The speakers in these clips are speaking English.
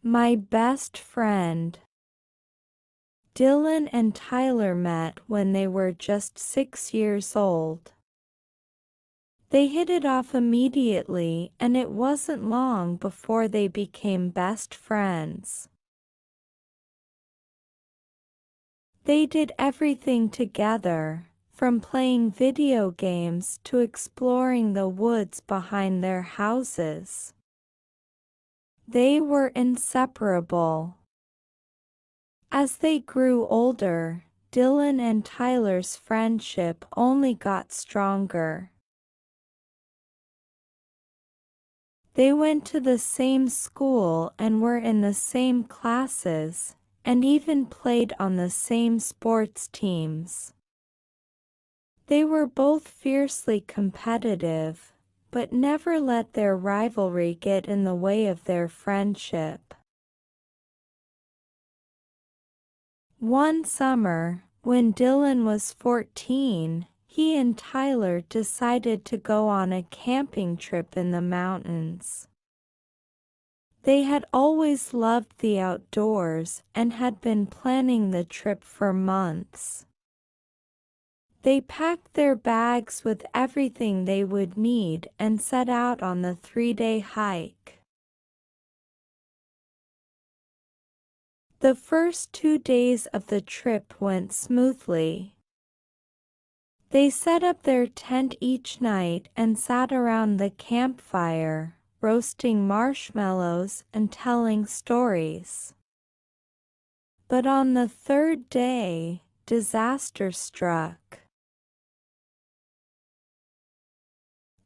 My best friend. Dylan and Tyler met when they were just 6 years old. They hit it off immediately, and it wasn't long before they became best friends. They did everything together, from playing video games to exploring the woods behind their houses. They were inseparable. As they grew older, Dylan and Tyler's friendship only got stronger. They went to the same school and were in the same classes, and even played on the same sports teams. They were both fiercely competitive, but never let their rivalry get in the way of their friendship. One summer, when Dylan was 14, he and Tyler decided to go on a camping trip in the mountains. They had always loved the outdoors and had been planning the trip for months. They packed their bags with everything they would need and set out on the 3-day hike. The first 2 days of the trip went smoothly. They set up their tent each night and sat around the campfire, roasting marshmallows and telling stories. But on the 3rd day, disaster struck.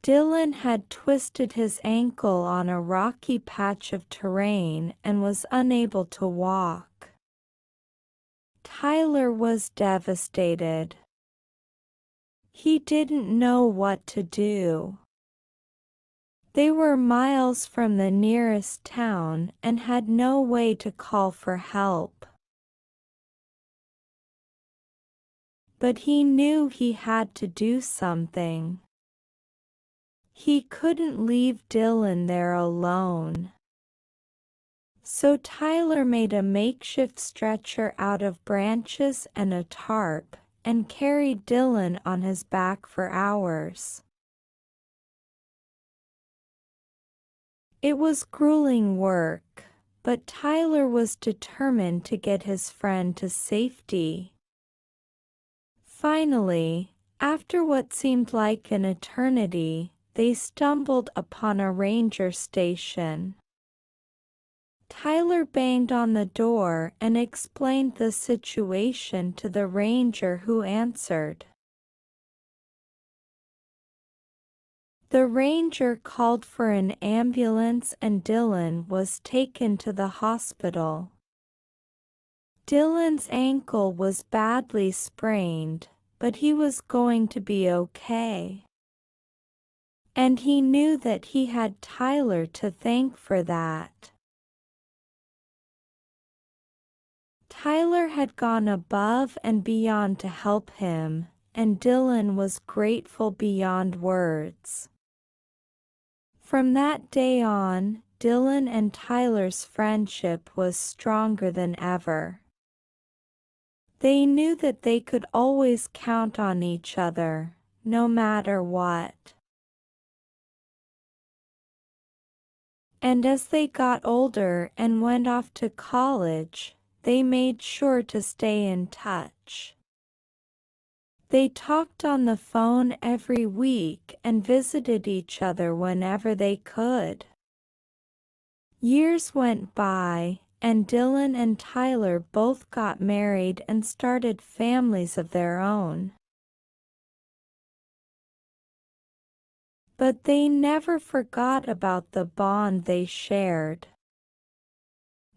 Dylan had twisted his ankle on a rocky patch of terrain and was unable to walk. Tyler was devastated. He didn't know what to do. They were miles from the nearest town and had no way to call for help. But he knew he had to do something. He couldn't leave Dylan there alone. So Tyler made a makeshift stretcher out of branches and a tarp, and carried Dylan on his back for hours. It was grueling work, but Tyler was determined to get his friend to safety. Finally, after what seemed like an eternity, they stumbled upon a ranger station. Tyler banged on the door and explained the situation to the ranger, who answered. The ranger called for an ambulance and Dylan was taken to the hospital. Dylan's ankle was badly sprained, but he was going to be okay. And he knew that he had Tyler to thank for that. Tyler had gone above and beyond to help him, and Dylan was grateful beyond words. From that day on, Dylan and Tyler's friendship was stronger than ever. They knew that they could always count on each other, no matter what. And as they got older and went off to college, they made sure to stay in touch. They talked on the phone every week and visited each other whenever they could. Years went by, and Dylan and Tyler both got married and started families of their own. But they never forgot about the bond they shared.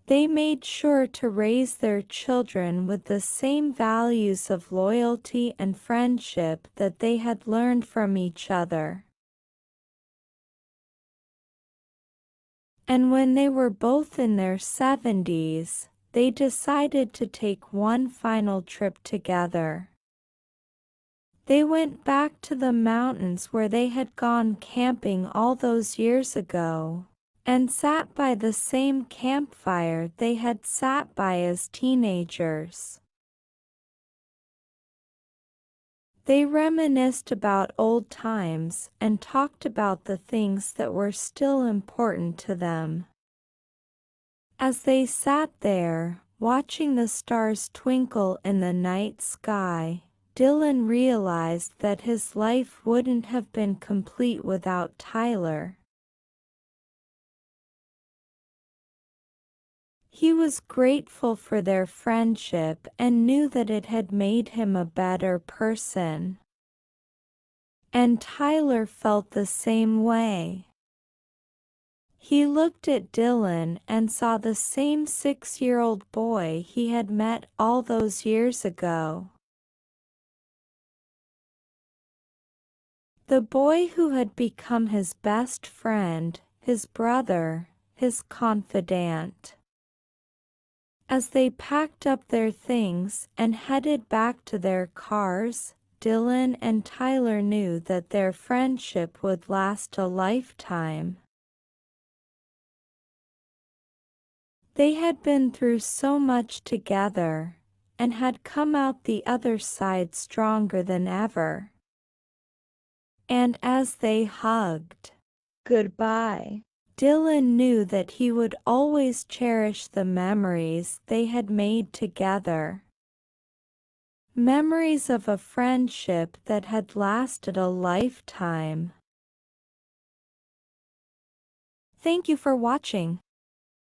They made sure to raise their children with the same values of loyalty and friendship that they had learned from each other. And when they were both in their 70s, they decided to take one final trip together. They went back to the mountains where they had gone camping all those years ago, and sat by the same campfire they had sat by as teenagers. They reminisced about old times and talked about the things that were still important to them. As they sat there, watching the stars twinkle in the night sky, Dylan realized that his life wouldn't have been complete without Tyler. He was grateful for their friendship and knew that it had made him a better person. And Tyler felt the same way. He looked at Dylan and saw the same 6-year-old boy he had met all those years ago. The boy who had become his best friend, his brother, his confidant. As they packed up their things and headed back to their cars, Dylan and Tyler knew that their friendship would last a lifetime. They had been through so much together, and had come out the other side stronger than ever. And as they hugged goodbye, Dylan knew that he would always cherish the memories they had made together. Memories of a friendship that had lasted a lifetime. Thank you for watching.